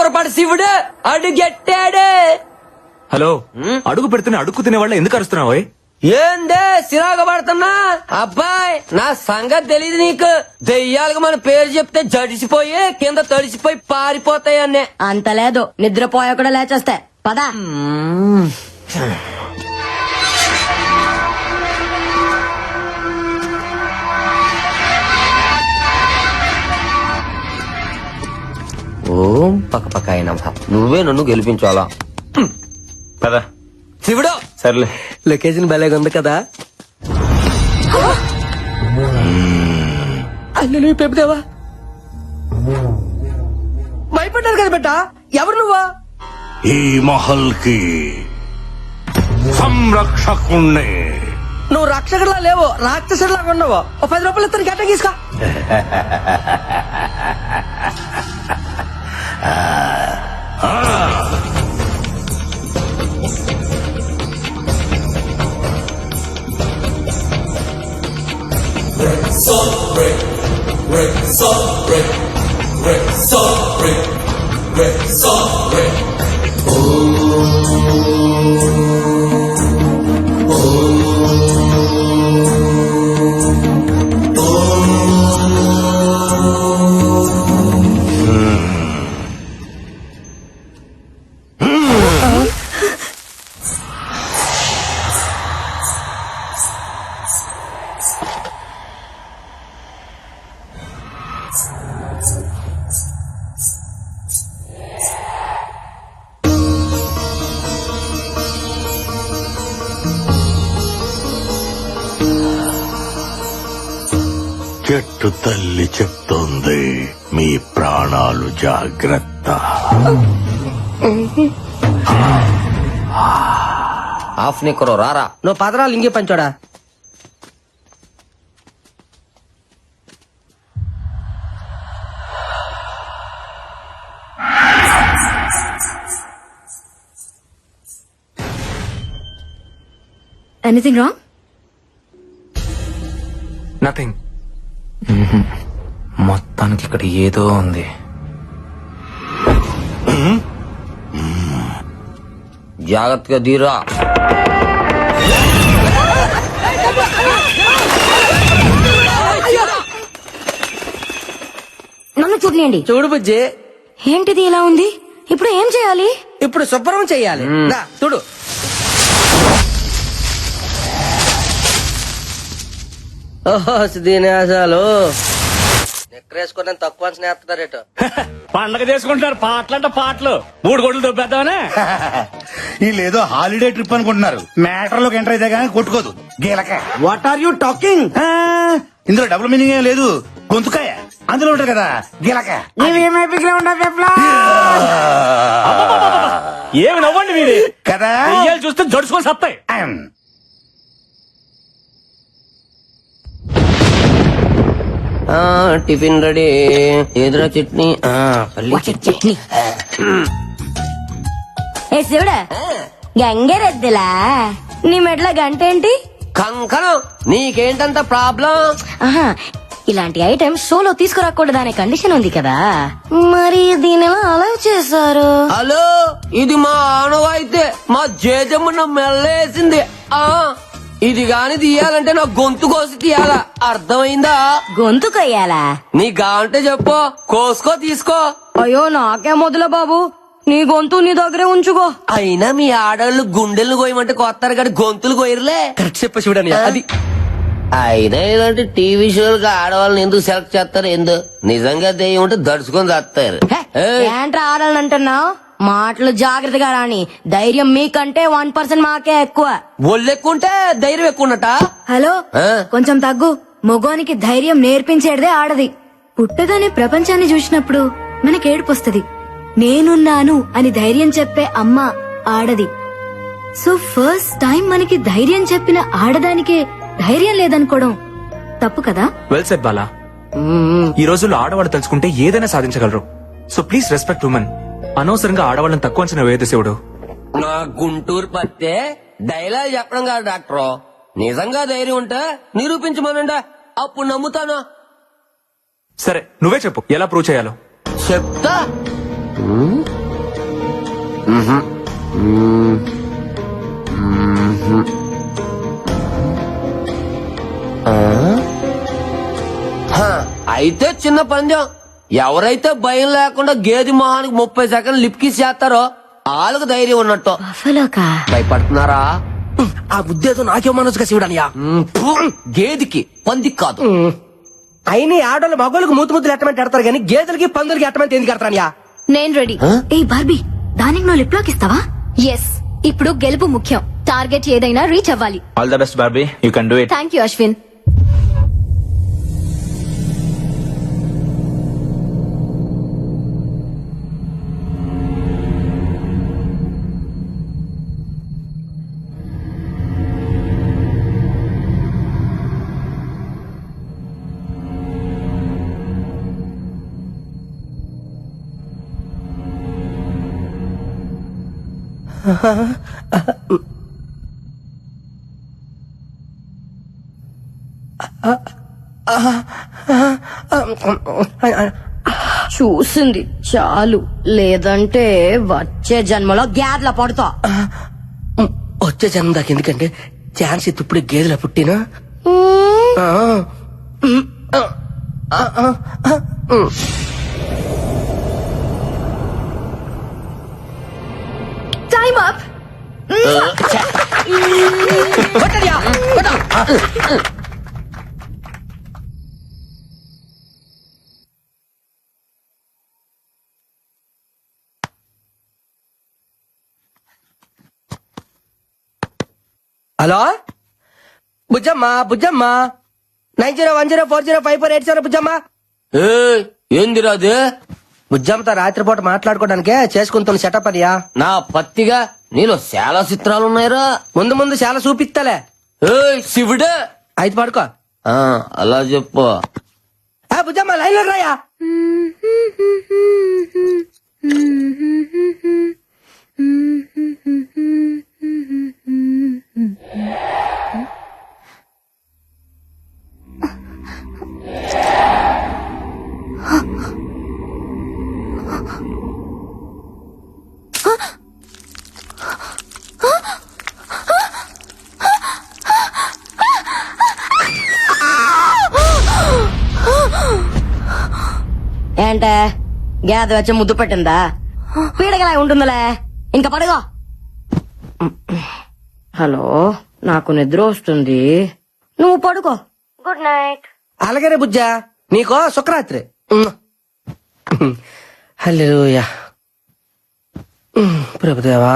పూరపాటి శివుడు అడుగెట్టాడు. హలో, అడుగు పెడుతున్న అడుగు తినే వాళ్ళ ఎందుకు అరుస్తున్నావు? ఏందే సిరాగ పడుతున్నా? అబ్బాయి నా సంగతి తెలియదు నీకు. దెయ్యాలకు మన పేరు చెప్తే జడిసిపోయి కింద తడిసిపోయి పారిపోతాయి అన్నే. అంత లేదు, నిద్రపోయా కూడా లేచేస్తా. పదా ఓం పక్క అయినా నువ్వే నన్ను గెలిపించాలా కదా శివుడు. సర్లే, లొకేషన్ భలేగా ఉంది కదా. అల్లు నువ్వు పెప్పుదేవా భయపడ్డారు కదా బిడ్డ. ఎవరు నువ్వా? ఈ మహల్ కి సంరక్షకుణ్ణి. నువ్వు రక్షకుడిలా లేవు, రాక్షసుడిలాగా ఉన్నావు. ఓ 10 రూపాయలు ఇస్తాను, గట్ట తీసుకో. చెట్టు తల్లి చెప్తోంది, మీ ప్రాణాలు జాగ్రత్త. ఆఫ్ నిక్కరో రారా. నువ్వు పదరాలు ఇంకే పంచోడా. Anything wrong? నథింగ్. మొత్తానికి ఇక్కడ ఏదో ఉంది. జాగ్రత్తగా దీరా. నన్ను చూడలేండి. చూడు బుజ్జి, ఏంటిది ఇలా ఉంది? ఇప్పుడు ఏం చేయాలి? ఇప్పుడు శుభ్రం చెయ్యాలి. రా, చూడు. ఓహో దీనేశాలు నెక్కరేసుకుని తక్కువ స్నేహితుడారేట. పండగ చేసుకుంటున్నారు, పాటలంట పాటలు. 3 గొడ్లు దొబ్బేద్దామనే. వీళ్ళేదో హాలిడే ట్రిప్ అనుకుంటున్నారు. మ్యాటర్ లోకి ఎంటర్ అయితే కానీ కొట్టుకోదు గీలక. What are you talking? ఇందులో డబుల్ మీనింగ్ ఏం లేదు. గొంతుకాయ అందులో ఉంటది కదా గీలక. ఏమి నవ్వండి మీరు కదా చూస్తే జడుచుకొని సత్తాయి. Tiffin ready. ఎదురా చట్నీ, పల్లి చట్నీ. ఏ శివుడా, గంగరెద్దులా నీ మెట్ల గంట ఏంటి? కంకణం. నీకేంటంత ప్రాబ్లం? ఆహా, ఇలాంటి ఐటమ్ షోలో తీసుకురాకూడదనే కండిషన్ ఉంది కదా, మరి దీని ఎలా అలౌ చేశారు? హలో, ఇది మా ఆనవాయితే. మా జేజమ్మ మెల్లేసింది. ఇది గాని తీయాలంటే నా గొంతు కోసి తీయాలా, అర్థమైందా? గొంతు కొయ్యాలా? నీ గాంటే చెప్పు, కోసుకో తీసుకో. అయ్యో నాకే మొదల బాబు, నీ గొంతు నీ దగ్గరే ఉంచుకో. అయినా మీ ఆడవాళ్ళు గుండెలు కోయమంటే కొత్తారు కానీ గొంతులు కోయరులే. కరెక్ట్ చెప్ప చూడని అది. అయినా ఇలాంటి టీవీ షోలకు ఆడవాళ్ళని ఎందుకు సెలెక్ట్ చేస్తారు? ఎందు నిజంగా దెయ్యం ఉంటే దడుచుకొని చేస్తారు. ఏంట్రా ఆడాలని అంటున్నావు? మాటలు జాగ్రత్తగా రాని. ధైర్యం మీకంటే 1% మాకే ఎక్కువ. ఒళ్ళెక్కుంటే ధైర్యం ఎక్కువ ఉన్నట. హలో, కొంచెం తగ్గు. మగోనికి ధైర్యం నేర్పించేదే ఆడది. పుట్టగానే ప్రపంచాన్ని చూసినప్పుడు మనకేడుపొస్తది. నేనున్నాను అని ధైర్యం చెప్పే అమ్మ ఆడది. సో ఫస్ట్ టైం మనకి ధైర్యం చెప్పిన ఆడదానికే ధైర్యం లేదనుకోవడం తప్పు కదా? Well said Bala. ఈ రోజుల్లో ఆడవాళ్ళు తెలుసుకుంటే ఏదైనా సాధించగలరు. So please respect women. అనవసరంగా ఆడవాళ్ళని తక్కువ అంచనా వేయదు శివుడు. నా గుంటూరు పత్తే డైలాగ్ చెప్పడం కాదు డాక్టర్. నిజంగా ధైర్యం ఉంటే నిరూపించమనండి, అప్పుడు నమ్ముతాను. సరే నువ్వే చెప్పు ఎలా ప్రూవ్ చేయాలో. చెప్తా. అయితే చిన్న పందెం, ఎవరైతే భయం లేకుండా గేది మొహానికి 30 సెకండ్లు లిప్కి చేస్తారో వాళ్ళకు ధైర్యం ఉన్నట్టు. బఫలోకా? భయపడుతున్నారా? ఆ ఉద్దేశం నాకే మనసుగా శివుడనియా. గేదికి పందికి కాదు. అయినా ఆడోళ్ళు మగోళ్ళకి మూతులు ఎట్టమంటే ఎడతారు కానీ గేదెలకి పందులకి ఎట్టమంటే ఎందుకు ఎడతారనియా? నేను రెడీ. ఏ బార్బీ, దానికి నువ్వు లిప్ లాక్ ఇస్తావా? ఎస్. ఇప్పుడు గెలుపు ముఖ్యం. టార్గెట్ ఏదైనా రీచ్ అవ్వాలి. All the best Barbie, you can do it. Thank you Ashwin. చూసింది చాలు, లేదంటే వచ్చే జన్మలో గ్యాడ్ల పడతా. వచ్చే జన్మ దాకా ఎందుకంటే ఛాన్స్ ఇప్పుడు గేదెల పుట్టినా. Time up. Hello Bujjamma, Bujjamma 9010405487 Bujjamma. ఏందిరా అదే? బుజ్జమ్మతో రాత్రిపూట మాట్లాడుకోవడానికే చేసుకుంటున్న సెటప్ అనియా. నా పత్తిగా నీలో చాలా చిత్రాలు ఉన్నాయిరా. ముందు ముందు చాలా చూపిస్తాలే. శివుడే. అయితే పడుకో. అలా చెప్పు. బుజ్జమ్మ లైన్ లో రాయా. ఏంటే గ్యాద వచ్చి ముద్దు పెట్టిందా? పీడగలా ఉంటుందిలే, ఇంకా పడుగో. హలో, నాకు నిద్ర వస్తుంది, నువ్వు పడుకో. Good night. అలాగేనే బుజ్జా, నీకో శుక్రరాత్రి. హల్లెలూయా. ప్రభుదేవా.